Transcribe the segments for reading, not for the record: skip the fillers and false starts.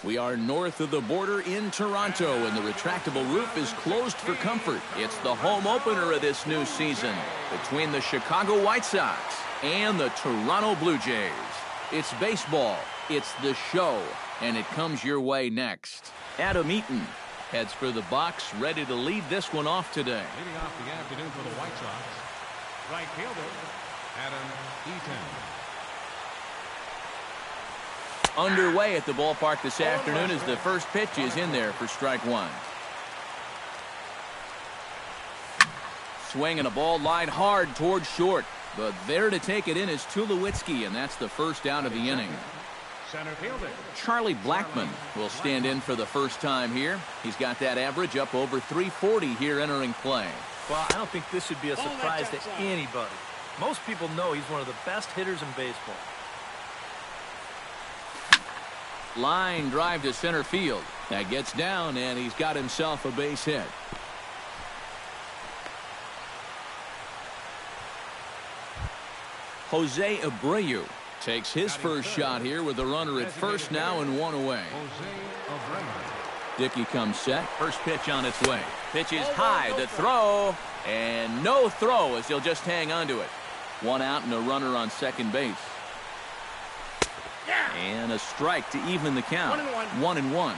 We are north of the border in Toronto, and the retractable roof is closed for comfort. It's the home opener of this new season between the Chicago White Sox and the Toronto Blue Jays. It's baseball, it's the show, and it comes your way next. Adam Eaton heads for the box, ready to lead this one off today. Leading off the afternoon for the White Sox, right fielder, Adam Eaton. Underway at the ballpark this afternoon as the first pitch is in there for strike one. Swinging a ball line hard towards short, but there to take it in is Tulowitzki, and that's the first out of the inning. Center fielder Charlie Blackmon will stand in for the first time here. He's got that average up over 340 here entering play. Well, I don't think this should be a surprise to anybody. Most people know he's one of the best hitters in baseball. Line drive to center field. That gets down, and he's got himself a base hit. Jose Abreu takes his first shot here with the runner at first now and one away. Dickey comes set. First pitch on its way. Pitch is high. The throw, and no throw as he'll just hang on to it. One out and a runner on second base. And a strike to even the count. 1-1.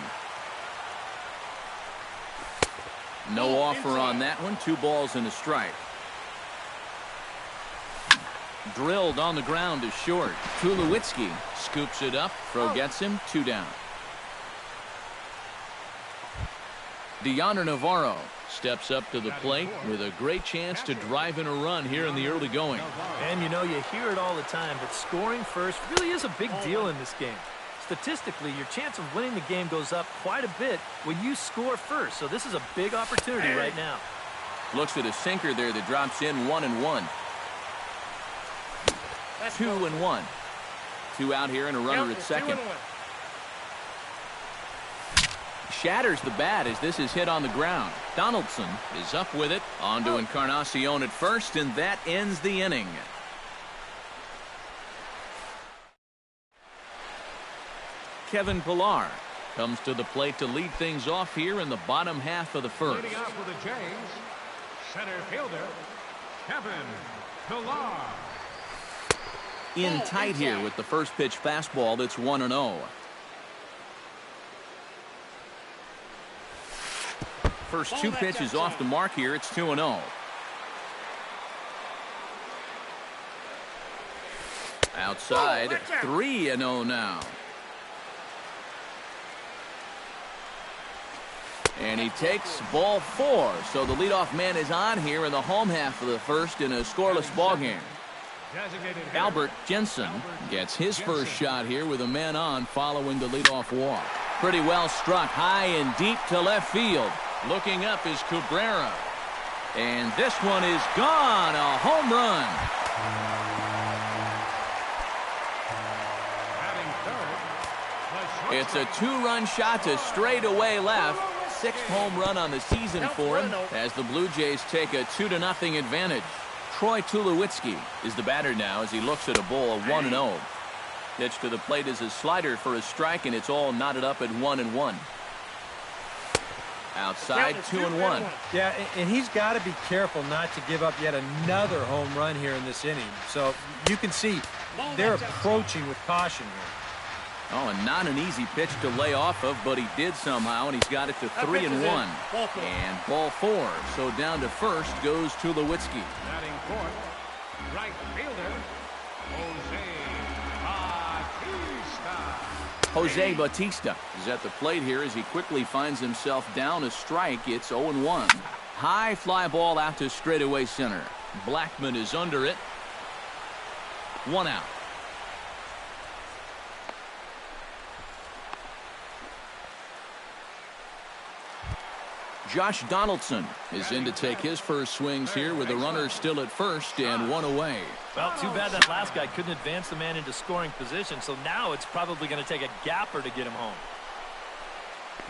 No offer on that one. 2 balls and a strike. Drilled on the ground to short. Tulowitzki scoops it up. Throw gets him. 2 down. Deoner Navarro steps up to the plate with a great chance to drive in a run here in the early going. And you know, you hear it all the time, but scoring first really is a big deal in this game. Statistically, your chance of winning the game goes up quite a bit when you score first. So this is a big opportunity right now. Looks at a sinker there that drops in. 1-1. 2-1. 2 out here and a runner at second. Shatters the bat as this is hit on the ground. Donaldson is up with it. On to Encarnacion at first, and that ends the inning. Kevin Pillar comes to the plate to lead things off here in the bottom half of the first. leading off for the Jays, center fielder, Kevin Pillar. In tight here with the first pitch fastball that's 1-0. First 2 pitches off the mark here. It's 2-0. Outside, 3-0 now. And he takes ball 4. So the leadoff man is on here in the home half of the first in a scoreless ball game. Albert Jensen gets his first shot here with a man on following the leadoff walk. Pretty well struck high and deep to left field. Looking up is Cabrera. And this one is gone. A home run. It's a 2-run shot to straightaway left. 6th home run on the season for him as the Blue Jays take a 2-0 advantage. Troy Tulowitzki is the batter now as he looks at a ball 1-0. Pitch to the plate is a slider for a strike, and it's all knotted up at 1-1. Outside, 2-1. Yeah, and he's got to be careful not to give up yet another home run here in this inning. So you can see they're approaching with caution here. Oh, and not an easy pitch to lay off of, but he did somehow, and he's got it to 3-1. And ball 4. So down to first goes Tulowitzki. Batting fourth, right fielder, Jose Bautista is at the plate here as he quickly finds himself down a strike. It's 0-1. High fly ball out to straightaway center. Blackmon is under it. 1 out. Josh Donaldson is in to take his first swings here with the runner still at first and 1 away. Well, too bad that last guy couldn't advance the man into scoring position, so now it's probably going to take a gapper to get him home.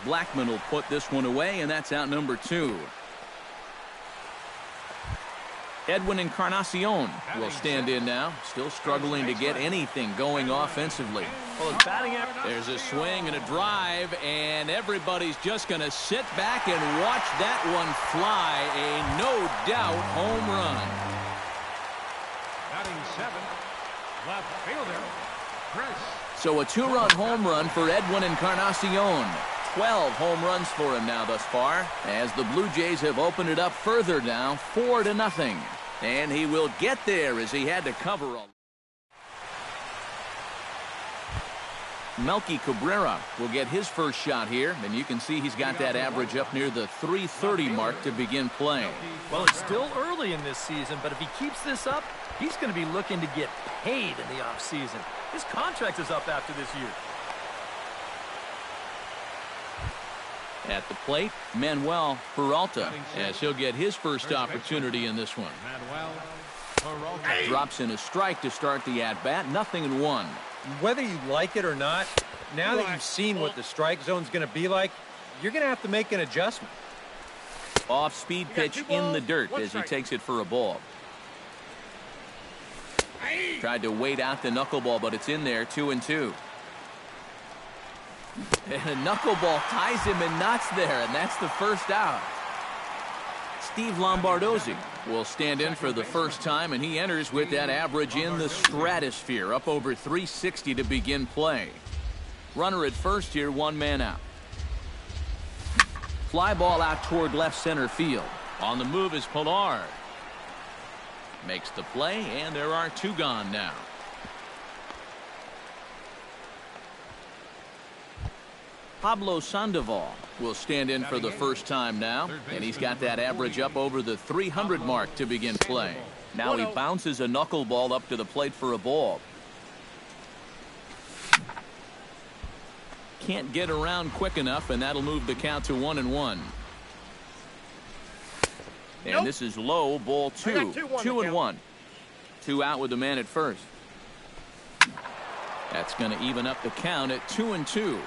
Blackmon will put this one away, and that's out number 2. Edwin Encarnacion will stand in now, still struggling to get anything going offensively. Well, his batting average. There's a swing and a drive, and everybody's just going to sit back and watch that one fly. A no-doubt home run. Batting seventh, left fielder, Chris. So a two-run home run for Edwin Encarnacion. 12 home runs for him now thus far, as the Blue Jays have opened it up further now, 4-0. And he will get there as he had to cover a... Melky Cabrera will get his first shot here, and you can see he's got that average up near the 330 mark to begin playing. Well, it's still early in this season, but if he keeps this up, he's going to be looking to get paid in the offseason. His contract is up after this year. At the plate, Manuel Peralta, as he'll get his first opportunity in this one. Manuel Peralta. Drops in a strike to start the at-bat, 0-1. Whether you like it or not, now that you've seen what the strike zone's going to be like, you're going to have to make an adjustment. Off-speed pitch in the dirt as he takes it for a ball. Tried to wait out the knuckleball, but it's in there, 2-2. And a knuckleball ties him in knots there, and that's the first out. Steve Lombardozzi will stand in for the first time, and he enters with that average in the stratosphere, up over 360 to begin play. Runner at first here, one man out. Fly ball out toward left center field. On the move is Pilar. Makes the play, and there are two gone now. Pablo Sandoval will stand in for the first time now, and he's got that average up over the 300 mark to begin play. Now he bounces a knuckleball up to the plate for a ball. Can't get around quick enough, and that'll move the count to 1-1. And this is low, ball 2. 2-1. 2 out with the man at first. That's going to even up the count at 2-2.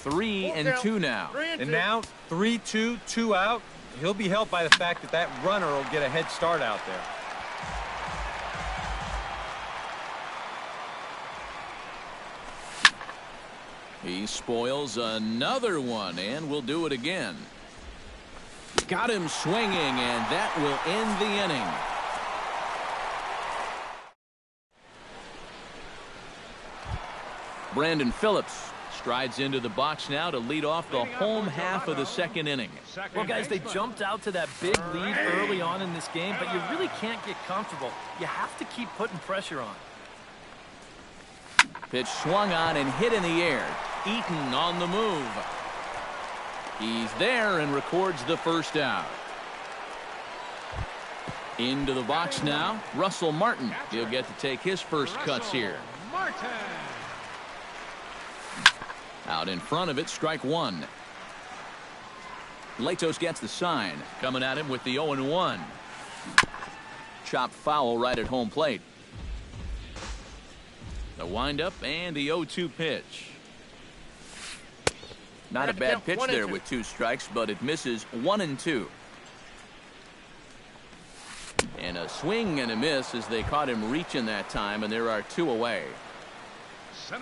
3-2 now. And now 3-2, 2 out. He'll be helped by the fact that that runner will get a head start out there. He spoils another one, and will do it again. Got him swinging, and that will end the inning. Brandon Phillips strides into the box now to lead off the home half of the second inning. Well, guys, they jumped out to that big lead early on in this game, but you really can't get comfortable. You have to keep putting pressure on. Pitch swung on and hit in the air. Eaton on the move. He's there and records the first out. Into the box now, Russell Martin. He'll get to take his first cuts here. Martin. Out in front of it, strike one. Latos gets the sign. Coming at him with the 0-1. Chopped foul right at home plate. The windup and the 0-2 pitch. Not a bad pitch there with 2 strikes, but it misses 1-2. And a swing and a miss as they caught him reaching that time, and there are 2 away.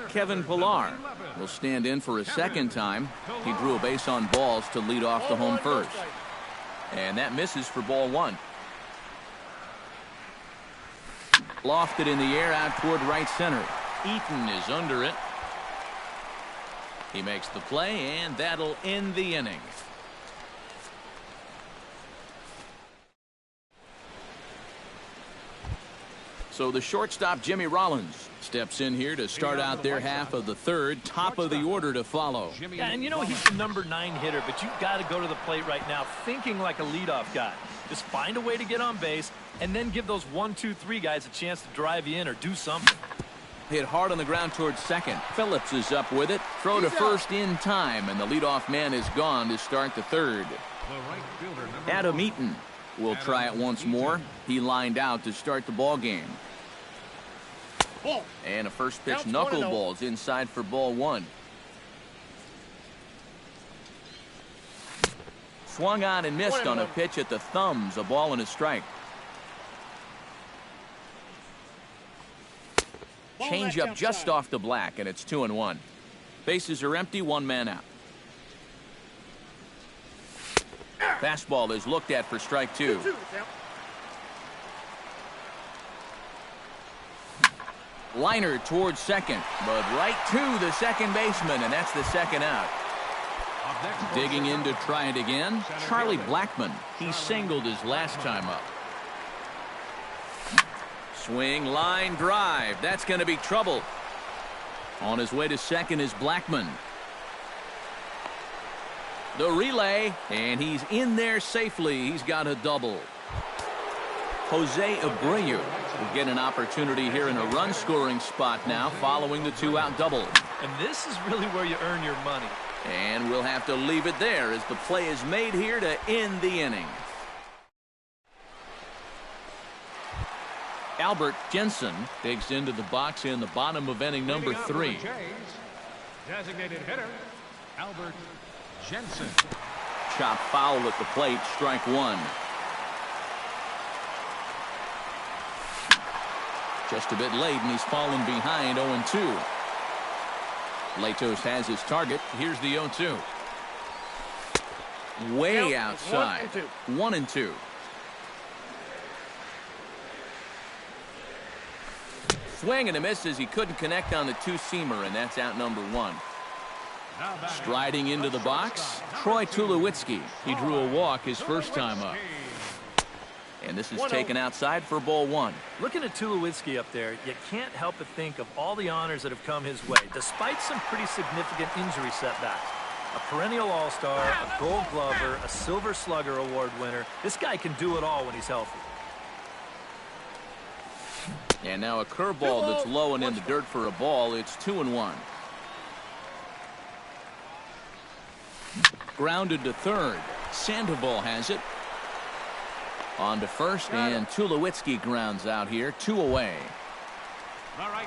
Kevin Pilar will stand in for a second time. He drew a base on balls to lead off the home first. And that misses for ball 1. Lofted in the air out toward right center. Eaton is under it. He makes the play, and that'll end the inning. So the shortstop, Jimmy Rollins, steps in here to start out their half of the third. Top of the order to follow. Yeah, and you know he's the number 9 hitter, but you've got to go to the plate right now thinking like a leadoff guy. Just find a way to get on base, and then give those 1, 2, 3 guys a chance to drive you in or do something. Hit hard on the ground towards second. Phillips is up with it. Throw to first in time, and the leadoff man is gone to start the third. Adam Eaton will try it once more. He lined out to start the ball game. And a first pitch knuckleballs inside for ball 1. Swung on and missed on a pitch at the thumbs. A ball and a strike. Change up just off the black, and it's 2-1. Bases are empty, one man out. Fastball is looked at for strike two. Liner towards second, but right to the second baseman, and that's the second out. Digging in to try it again, Charlie Blackmon. He singled his last time up. Swing, line, drive. That's going to be trouble. On his way to second is Blackmon. The relay, and he's in there safely. He's got a double. Jose Abreu will get an opportunity here in a run-scoring spot now following the two-out double. And this is really where you earn your money. And we'll have to leave it there as the play is made here to end the inning. Albert Jensen digs into the box in the bottom of inning number 3. Designated hitter, Albert Jensen. Chop foul at the plate, strike one. Just a bit late, and he's fallen behind 0-2. Latos has his target. Here's the 0-2. Way outside. 1-2. Swing and a miss as he couldn't connect on the two-seamer, and that's out number 1. Striding into the box, Troy Tulowitzki. He drew a walk his first time up. And this is taken outside for ball 1. Looking at Tulowitzki up there, you can't help but think of all the honors that have come his way, despite some pretty significant injury setbacks. A perennial all-star, a gold glover, a silver slugger award winner. This guy can do it all when he's healthy. And now a curveball that's low and in the dirt for a ball. It's 2-1. Grounded to third. Sandoval has it. On to first, and Tulowitzki grounds out here. 2 away.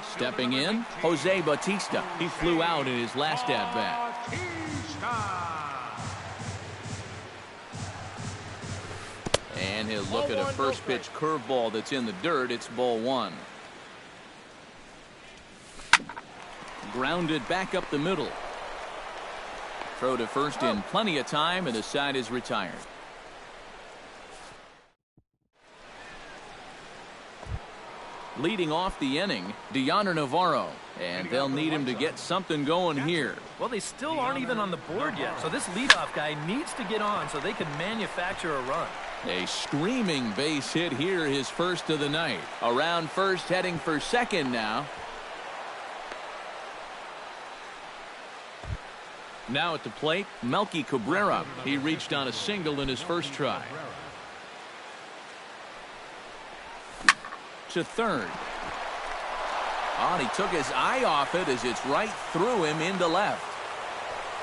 Stepping in, Jose Bautista. He flew out in his last at-bat. And he'll look at a first pitch curveball that's in the dirt. It's ball 1. Grounded back up the middle. Throw to first in plenty of time, and the side is retired. Leading off the inning, Deoner Navarro, and they'll need him to get something going here. Well, they still aren't even on the board yet, so this leadoff guy needs to get on so they can manufacture a run. A screaming base hit here, his first of the night. Around first, heading for second now. Now at the plate, Melky Cabrera. He reached on a single in his first try. To third. Oh, and he took his eye off it as it's right through him into left.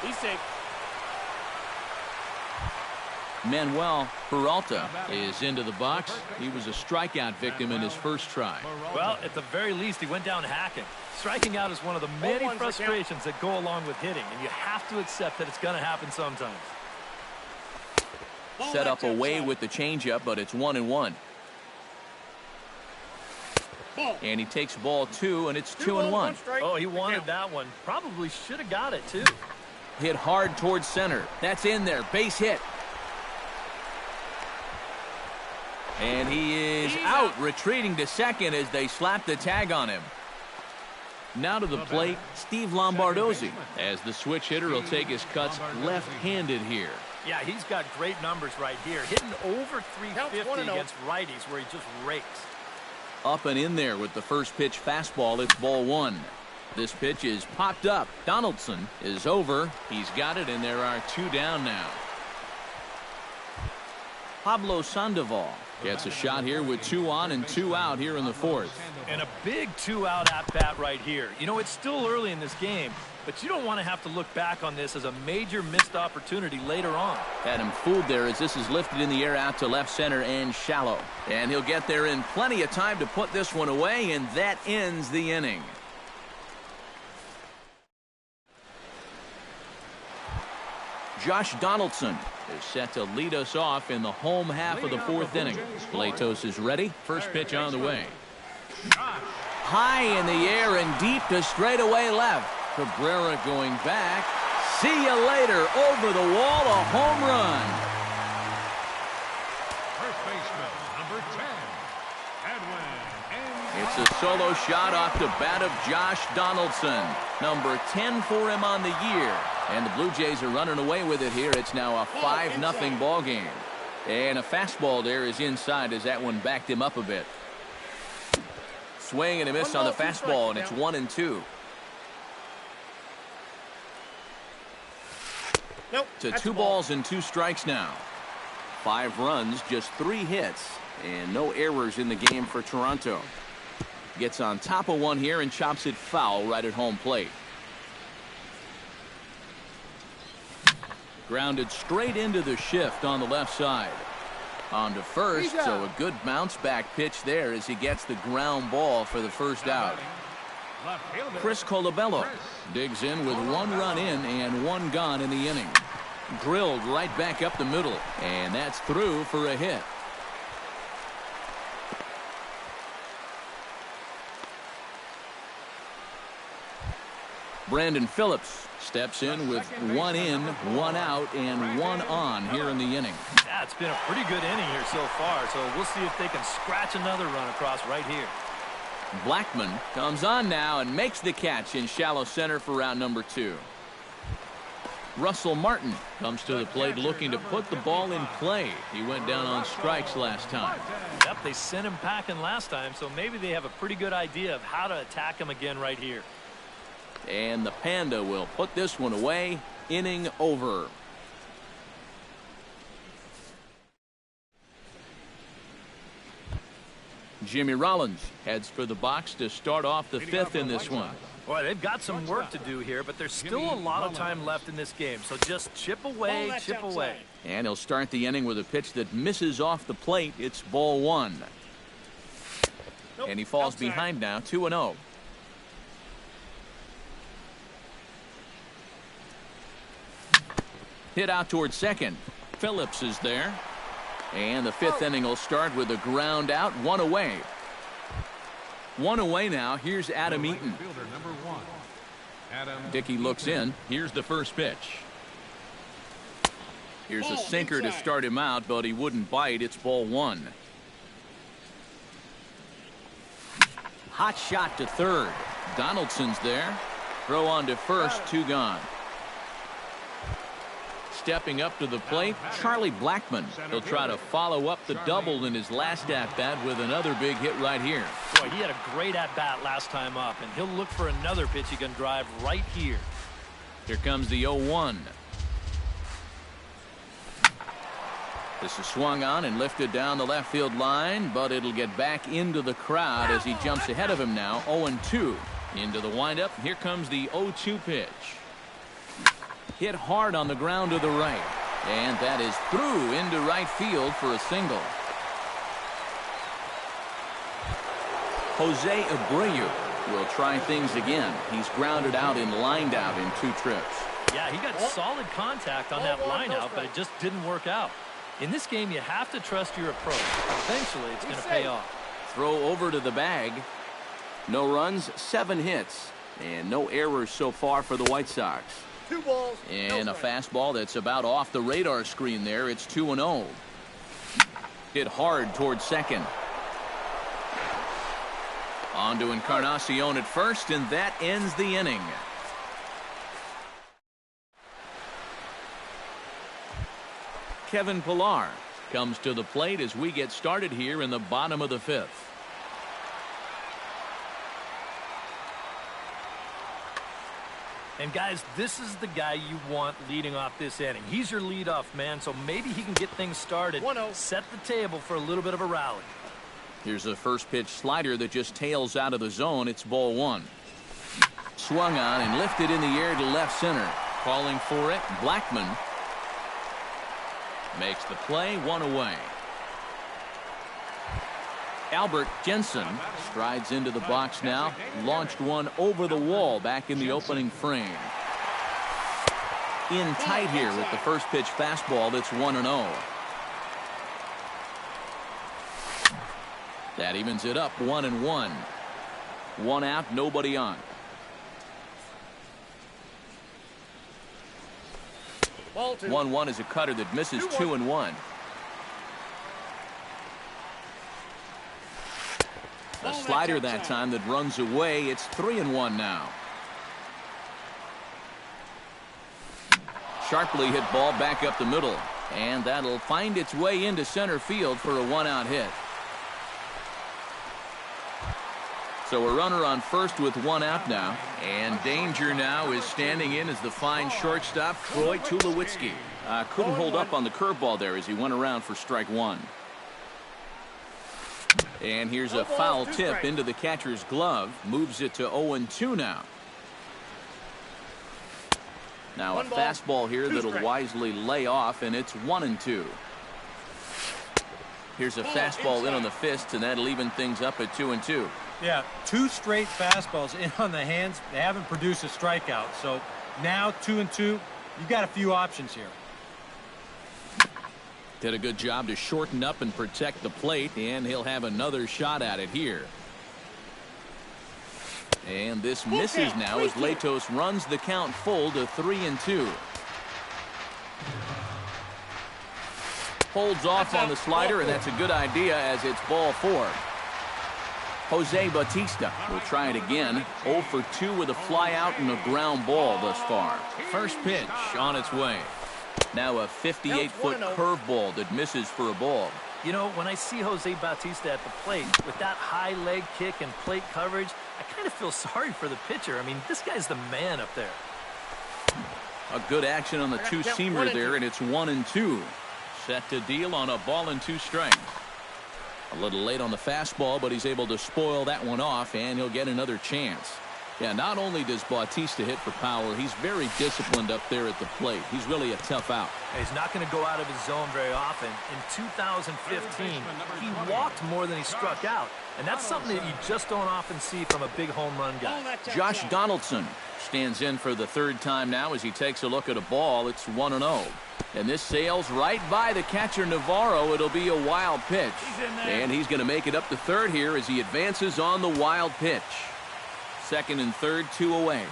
He's safe. Manuel Peralta is into the box. He was a strikeout victim in his first try. Well, at the very least, he went down hacking. Striking out is one of the many frustrations that go along with hitting, and you have to accept that it's going to happen sometimes. Set up away with the changeup, but it's 1-1. And he takes ball 2, and it's 2-1. Oh, he wanted that one. Probably should have got it, too. Hit hard towards center. That's in there. Base hit. And he is out, retreating to second as they slap the tag on him. Now to the plate, Steve Lombardozzi, as the switch hitter will take his cuts left-handed here. Yeah, he's got great numbers right here. Hitting over 350 against righties where he just rakes. Up and in there with the first pitch fastball. It's ball 1. This pitch is popped up. Donaldson is over. He's got it, and there are 2 down now. Pablo Sandoval gets a shot here with 2 on and 2 out here in the 4th. And a big 2-out at-bat right here. You know, it's still early in this game, but you don't want to have to look back on this as a major missed opportunity later on. Had him fooled there as this is lifted in the air out to left center and shallow. And he'll get there in plenty of time to put this one away, and that ends the inning. Josh Donaldson is set to lead us off in the home half of the fourth inning. Latos is ready. First pitch on the way. High in the air and deep to straightaway left. Cabrera going back. See you later. Over the wall, a home run. First baseman, number 10, Edwin. It's a solo shot off the bat of Josh Donaldson. Number 10 for him on the year. And the Blue Jays are running away with it here. It's now a 5-0 ball game. And a fastball there is inside as that one backed him up a bit. Swing and a miss on the fastball, and it's 1-2. Nope, to 2 balls and 2 strikes now. 5 runs, just 3 hits, and no errors in the game for Toronto. Gets on top of one here and chops it foul right at home plate. Grounded straight into the shift on the left side. On to first, so a good bounce back pitch there as he gets the ground ball for the first out. Chris Colabello digs in with 1 run in and 1 gone in the inning. Drilled right back up the middle, and that's through for a hit. Brandon Phillips steps in with 1 in, 1 out, and 1 on here in the inning. Yeah, it's been a pretty good inning here so far, so we'll see if they can scratch another run across right here. Blackman comes on now and makes the catch in shallow center for out number 2. Russell Martin comes to the plate looking to put the ball in play. He went down on strikes last time. Yep, they sent him packing last time, so maybe they have a pretty good idea of how to attack him again right here. And the Panda will put this one away. Inning over. Jimmy Rollins heads for the box to start off the 5th in this one. Boy, they've got some work to do here, but there's still a lot of time left in this game, so just chip away, chip away. And he'll start the inning with a pitch that misses off the plate. It's ball 1. And he falls behind now, 2-0. Hit out towards second. Phillips is there. And the 5th inning will start with a ground out, 1 away. 1 away now. Here's Adam Eaton. Dickey looks in. Here's the first pitch. Here's a sinker to start him out, but he wouldn't bite. It's ball 1. Hot shot to third. Donaldson's there. Throw on to first, 2 gone. Stepping up to the plate, Charlie Blackman. He'll try to follow up the double in his last at-bat with another big hit right here. Boy, he had a great at-bat last time up, and he'll look for another pitch he can drive right here. Here comes the 0-1. This is swung on and lifted down the left field line, but it'll get back into the crowd as he jumps ahead of him now, 0-2. Into the windup, here comes the 0-2 pitch. Hit hard on the ground to the right. And that is through into right field for a single. Jose Abreu will try things again. He's grounded out and lined out in 2 trips. Yeah, he got solid contact on that line out, but it just didn't work out. In this game, you have to trust your approach. Eventually, it's going to pay off. Throw over to the bag. No runs, 7 hits, and no errors so far for the White Sox. 2 balls. And a fastball that's about off the radar screen there. It's 2-0. Hit hard towards second. On to Encarnacion at first, and that ends the inning. Kevin Pillar comes to the plate as we get started here in the bottom of the 5th. And guys, this is the guy you want leading off this inning. He's your leadoff man, so maybe he can get things started, set the table for a little bit of a rally. Here's a first pitch slider that just tails out of the zone. It's ball 1. Swung on and lifted in the air to left center. Calling for it, Blackman makes the play, 1 away. Albert Jensen strides into the box now. Launched one over the wall back in the opening frame. in tight here with the first pitch fastball that's 1-0. That evens it up 1-1. 1 out, nobody on. 1-1 is a cutter that misses 2-1. A slider that time that runs away. It's 3-1 now. Sharply hit ball back up the middle, and that'll find its way into center field for a 1-out hit. So a runner on first with 1 out now, and danger now is standing in as the fine shortstop Troy Tulowitzki. Couldn't hold up on the curveball there as he went around for strike 1. And here's a foul tip into the catcher's glove, moves it to 0-2 now. Now a fastball here that'll wisely lay off, and it's 1-2. Here's a fastball in on the fist, and that'll even things up at 2-2. Yeah, 2 straight fastballs in on the hands. They haven't produced a strikeout. So now 2-2, you've got a few options here. Did a good job to shorten up and protect the plate, and he'll have another shot at it here. And this misses now as Latos runs the count full to 3-2. Holds off on the slider, and that's a good idea as it's ball 4. Jose Bautista will try it again. 0 for 2 with a fly out and a ground ball thus far. First pitch on its way. Now a 58-foot curveball that misses for a ball. You know, when I see Jose Bautista at the plate with that high leg kick and plate coverage, I kind of feel sorry for the pitcher. I mean, this guy's the man up there. A good action on the two-seamer there, and it's 1-2. Set to deal on a ball and 2 strikes. A little late on the fastball, but he's able to spoil that one off, and he'll get another chance. Yeah, not only does Bautista hit for power, he's very disciplined up there at the plate. He's really a tough out. He's not going to go out of his zone very often. In 2015, he walked more than he struck out, and that's something that you just don't often see from a big home run guy. Josh Donaldson stands in for the 3rd time now as he takes a look at a ball. It's 1-0. And this sails right by the catcher Navarro. It'll be a wild pitch. And he's going to make it up to 3rd here as he advances on the wild pitch. 2nd and 3rd, 2 away.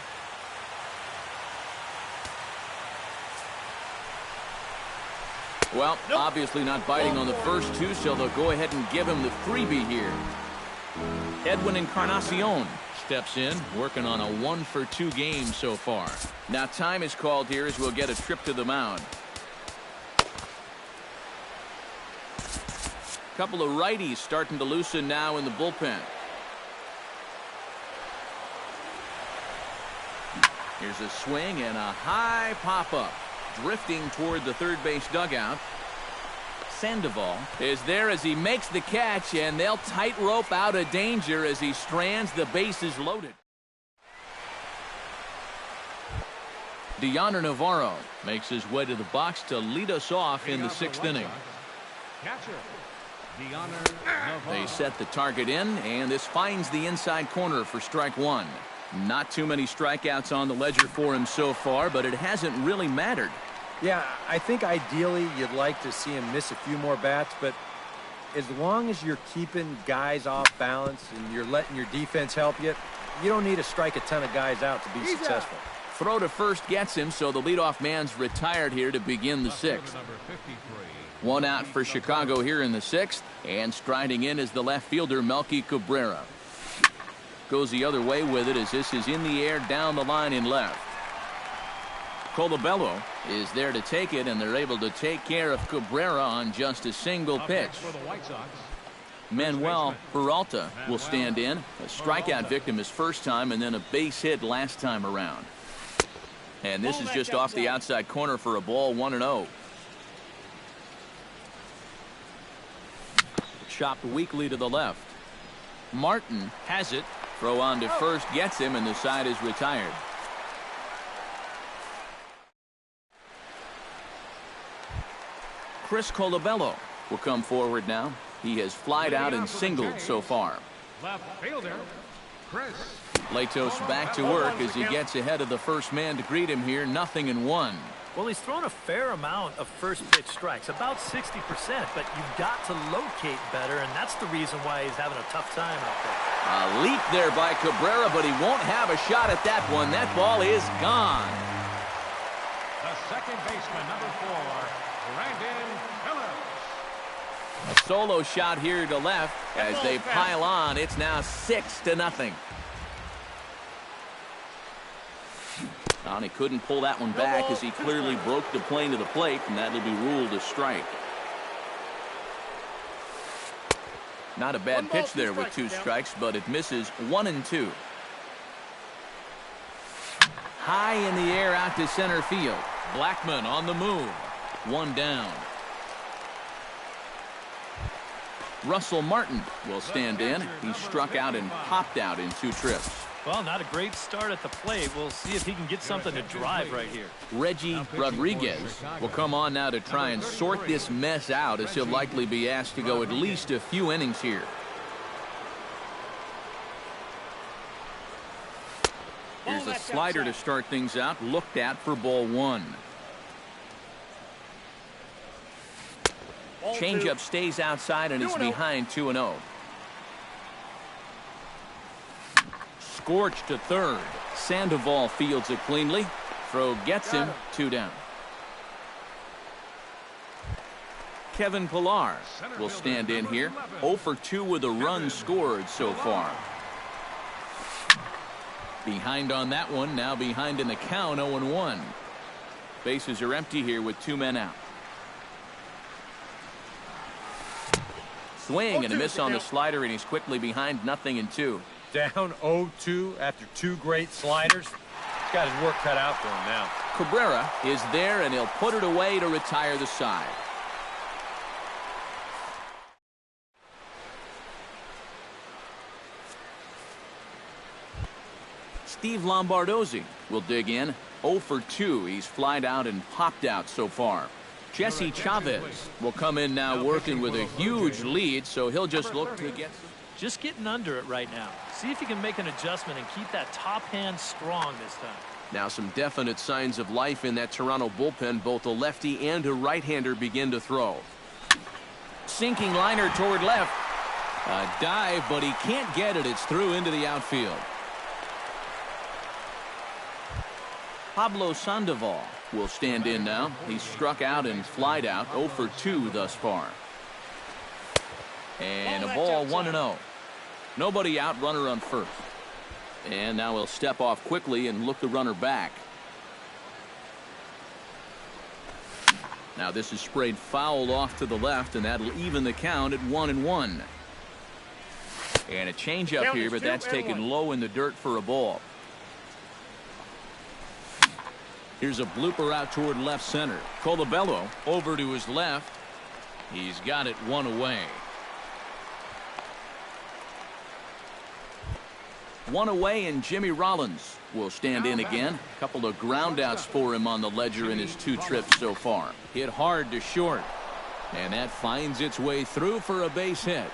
Well, obviously not biting on the first 2, so they'll go ahead and give him the freebie here. Edwin Encarnacion steps in, working on a 1 for 2 game so far. Now time is called here as we'll get a trip to the mound. Couple of righties starting to loosen now in the bullpen. Here's a swing and a high pop-up. Drifting toward the 3rd base dugout. Sandoval is there as he makes the catch, and they'll tightrope out of danger as he strands the bases loaded. Deoner Navarro makes his way to the box to lead us off in the 6th inning. They set the target in, and this finds the inside corner for strike 1. Not too many strikeouts on the ledger for him so far, but it hasn't really mattered. Yeah, I think ideally you'd like to see him miss a few more bats, but as long as you're keeping guys off balance and you're letting your defense help you, you don't need to strike a ton of guys out to be successful. Throw to first gets him, so the leadoff man's retired here to begin the 6th. 1 out for Chicago here in the 6th, and striding in is the left fielder Melky Cabrera. Goes the other way with it as this is in the air down the line in left. Colabello is there to take it, and they're able to take care of Cabrera on just a single pitch. Manuel Peralta will stand in. A strikeout victim his first time, and then a base hit last time around. And this is just off the outside corner for a ball, 1-0. Chopped weakly to the left. Martin has it. Throw on to first gets him, and the side is retired. Chris Colabello will come forward now. He has flied out and singled so far. Left fielder, Chris. Latos back to work as he gets ahead of the first man to greet him here. 0-1. Well, he's thrown a fair amount of first pitch strikes, about 60%, but you've got to locate better, and that's the reason why he's having a tough time out there. A leap there by Cabrera, but he won't have a shot at that one. That ball is gone. The second baseman, number 4, Brandon Phillips. A solo shot here to left as they pile on. It's now 6-0. And he couldn't pull that one back as he clearly broke the plane to the plate, and that'll be ruled a strike. Not a bad pitch there with 2 strikes, but it misses 1-2. High in the air out to center field. Blackmon on the move. 1 down. Russell Martin will stand in. He struck out and popped out in 2 trips. Well, not a great start at the plate. We'll see if he can get something to drive right here. Reggie Rodriguez will come on now to try and sort this mess out, as he'll likely be asked to go at least a few innings here. Here's a slider to start things out, looked at for ball 1. Changeup stays outside and is behind 2-0. Scorched to third. Sandoval fields it cleanly. Throw gets him. 2 down. Kevin Pillar will stand in here. 0 for 2 with a run scored so far. Behind on that one. Now behind in the count. 0-1. Bases are empty here with 2 men out. Swing and a miss on the slider, and he's quickly behind 0-2. Down 0-2 after 2 great sliders. He's got his work cut out for him now. Cabrera is there, and he'll put it away to retire the side. Steve Lombardozzi will dig in. 0 for 2. He's flied out and popped out so far. Jesse Chavez will come in now working with a huge lead, so he'll just look to get... Just getting under it right now. See if you can make an adjustment and keep that top hand strong this time. Now some definite signs of life in that Toronto bullpen. Both a lefty and a right-hander begin to throw. Sinking liner toward left. A dive, but he can't get it. It's through into the outfield. Pablo Sandoval will stand in now. He's struck out and flied out. 0 for 2 thus far. And a ball 1-0. Nobody out, runner on first. And now he'll step off quickly and look the runner back. Now this is sprayed foul off to the left, and that'll even the count at 1-1. And a changeup here, but that's taken low in the dirt for a ball. Here's a blooper out toward left center. Colabello over to his left. He's got it 1 away. 1 away, and Jimmy Rollins will stand in again. A couple of groundouts for him on the ledger in his 2 trips so far. Hit hard to short, and that finds its way through for a base hit.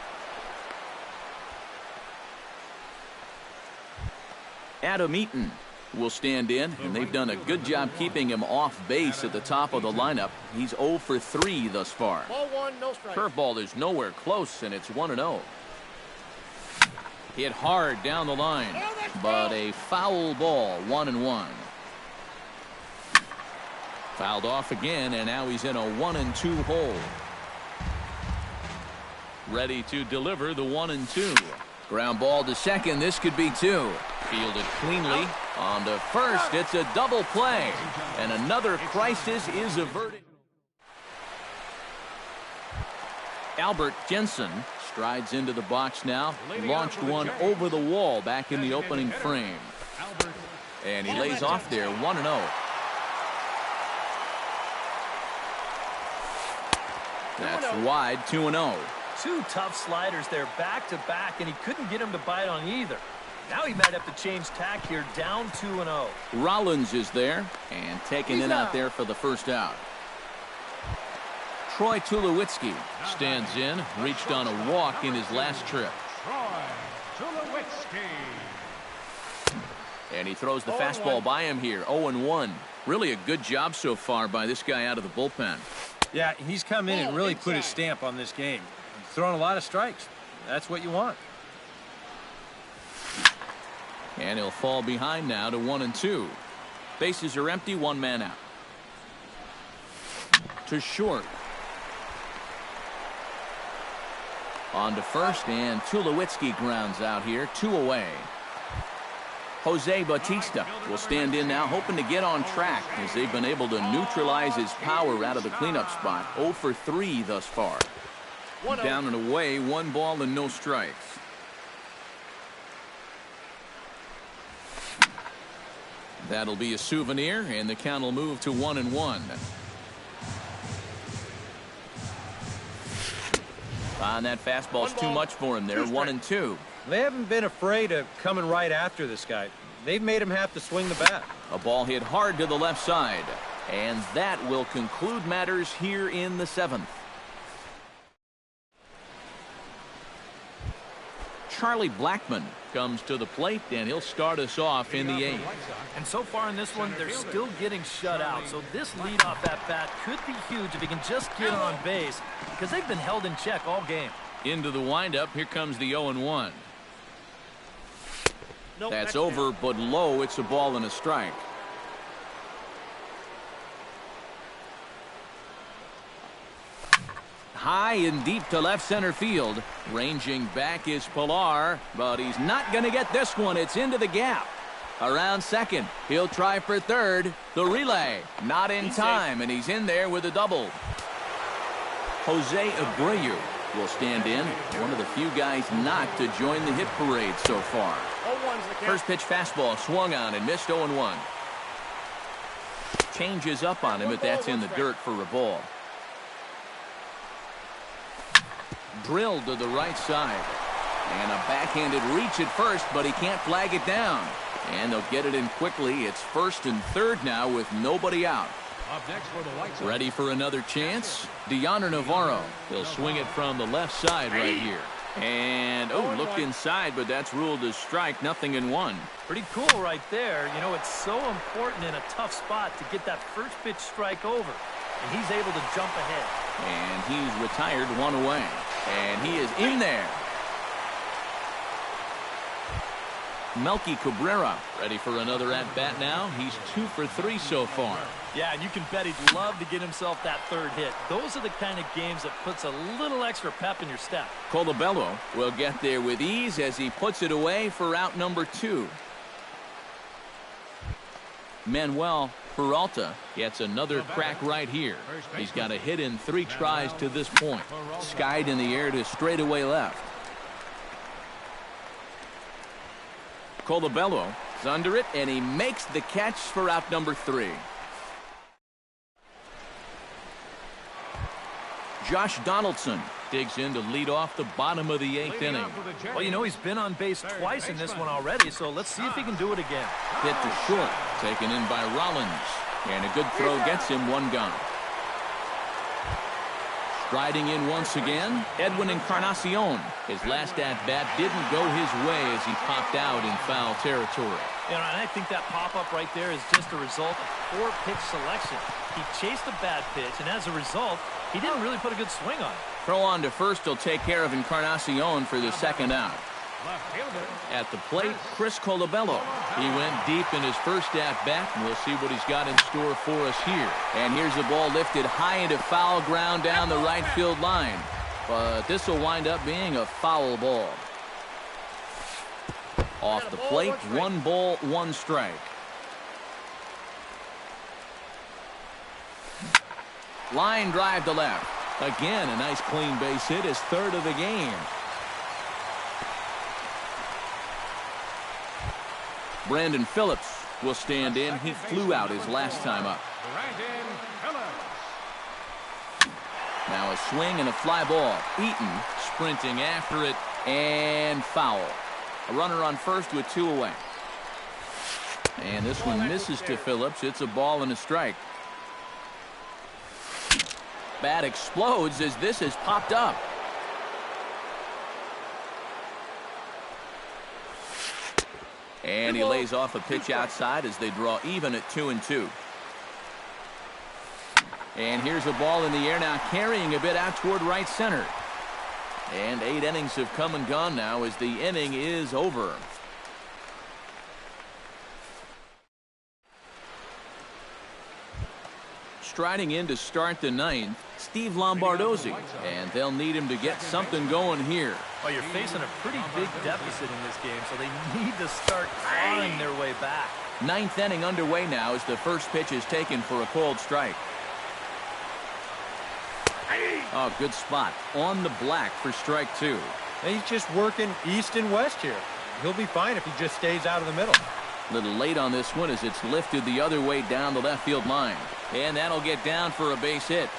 Adam Eaton will stand in, and they've done a good job keeping him off base at the top of the lineup. He's 0 for 3 thus far. Ball 1, no strike. Curveball is nowhere close, and it's 1-0. Hit hard down the line, but a foul ball. 1-1. Fouled off again, and now he's in a 1-2 hole. Ready to deliver the 1-2. Ground ball to second. This could be 2. Fielded cleanly. On to first. It's a double play, and another crisis is averted. Albert Jensen strides into the box now. Launched one over the wall back in the opening frame. And he lays off there. 1-0. That's wide. 2-0. 2 tough sliders there back to back, and he couldn't get him to bite on either. Now he might have to change tack here. Down 2-0. Rollins is there and taking it out there for the first out. Troy Tulowitzki stands in, reached on a walk in his last trip. Troy Tulowitzki. And he throws the fastball by him here. 0-1. Really a good job so far by this guy out of the bullpen. Yeah, he's come in and really put his stamp on this game. He's thrown a lot of strikes. That's what you want. And he'll fall behind now to 1-2. Bases are empty, one man out. To short. On to first, and Tulowitzki grounds out here, 2 away. Jose Bautista will stand in now, hoping to get on track as they've been able to neutralize his power out of the cleanup spot. 0 for 3 thus far. Down and away, 1 ball and no strikes. That'll be a souvenir, and the count will move to 1-1. That fastball's too much for him there. 1-2. They haven't been afraid of coming right after this guy. They've made him have to swing the bat. A ball hit hard to the left side. And that will conclude matters here in the 7th. Charlie Blackmon comes to the plate, and he'll start us off in the 8th. And so far in this one, they're still getting shut out. So this leadoff at bat could be huge if he can just get on base, because they've been held in check all game. Into the windup, here comes the 0-1. That's over, but low. It's a ball and a strike. High and deep to left center field. Ranging back is Pilar, but he's not going to get this one. It's into the gap. Around second. He'll try for third. The relay. Not in time, and he's in there with a double. Jose Abreu will stand in. One of the few guys not to join the hit parade so far. First pitch fastball swung on and missed. 0-1. Changes up on him, but that's in the dirt for a ball. Drilled to the right side. And a backhanded reach at first, but he can't flag it down. And they'll get it in quickly. It's first and third now with nobody out. Up next for the White Sox. Ready for another chance? Deoner Navarro. He'll swing it from the left side right here. And, looked inside, but that's ruled as strike. 0-1. Pretty cool right there. You know, it's so important in a tough spot to get that first pitch strike over. And he's able to jump ahead. And he's retired, 1 away. And he is in there. Melky Cabrera ready for another at-bat now. He's 2 for 3 so far. Yeah, and you can bet he'd love to get himself that third hit. Those are the kind of games that puts a little extra pep in your step. Colabello will get there with ease as he puts it away for out number 2. Manuel Peralta gets another crack right here. He's got a hit in 3 tries to this point. Skied in the air to straightaway left. Colabello is under it, and he makes the catch for out number 3. Josh Donaldson digs in to lead off the bottom of the 8th inning. Well, you know, he's been on base twice in this one already, so let's see if he can do it again. Hit to short, taken in by Rollins. And a good throw gets him 1 gone. Striding in once again, Edwin Encarnacion. His last at-bat didn't go his way as he popped out in foul territory. You know, and I think that pop-up right there is just a result of poor pitch selection. He chased a bad pitch, and as a result, he didn't really put a good swing on it. Throw on to first will take care of Encarnacion for the second out. At the plate, Chris Colabello. He went deep in his first at-bat, and we'll see what he's got in store for us here. And here's the ball lifted high into foul ground down the right field line. But this will wind up being a foul ball. Off the plate, 1 ball, 1 strike. Line drive to left. Again, a nice clean base hit, his 3rd of the game. Brandon Phillips will stand in. He flew out his last time up. Now a swing and a fly ball. Eaton sprinting after it, and foul. A runner on first with 2 away. And this one misses to Phillips. It's a ball and a strike. Bat explodes as this has popped up. And he lays off a pitch outside as they draw even at 2-2. And here's a ball in the air now, carrying a bit out toward right center. And 8 innings have come and gone now as the inning is over. Striding in to start the 9th, Steve Lombardozzi, and they'll need him to get something going here. Well, you're facing a pretty big deficit in this game, so they need to start clawing their way back. 9th inning underway now as the first pitch is taken for a called strike. Oh, good spot on the black for strike 2. And he's just working east and west here. He'll be fine if he just stays out of the middle. Little late on this one as it's lifted the other way down the left field line. And that'll get down for a base hit.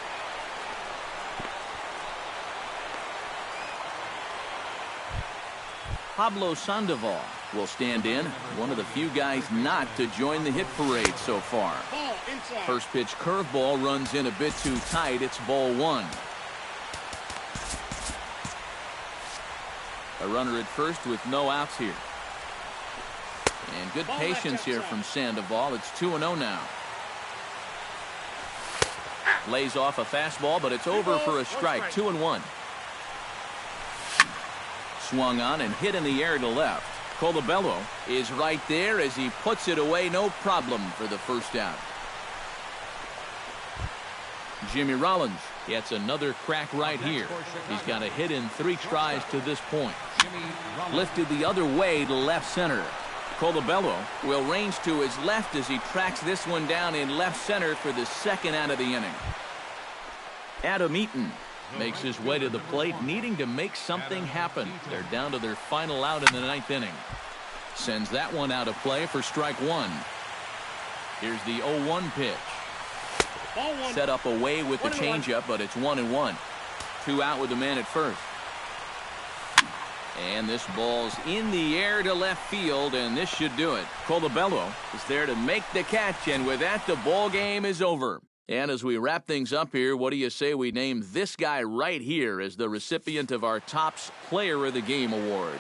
Pablo Sandoval will stand in, one of the few guys not to join the hit parade so far. First pitch curveball runs in a bit too tight. It's ball 1. A runner at first with no outs here. And good patience here from Sandoval. It's 2-0 now. Lays off a fastball, but it's over for a strike. 2-1. Swung on and hit in the air to left. Colabello is right there as he puts it away. No problem for the first out. Jimmy Rollins gets another crack right here. He's got a hit in 3 tries to this point. Lifted the other way to left center. Colabello will range to his left as he tracks this one down in left center for the second out of the inning. Adam Eaton makes his way to the plate, needing to make something happen. They're down to their final out in the 9th inning. Sends that one out of play for strike 1. Here's the 0-1 pitch. Set up away with the changeup, but it's 1-1. 2 out with the man at first. And this ball's in the air to left field, and this should do it. Colabello is there to make the catch, and with that, the ball game is over. And as we wrap things up here, what do you say we name this guy right here as the recipient of our Topps Player of the Game award?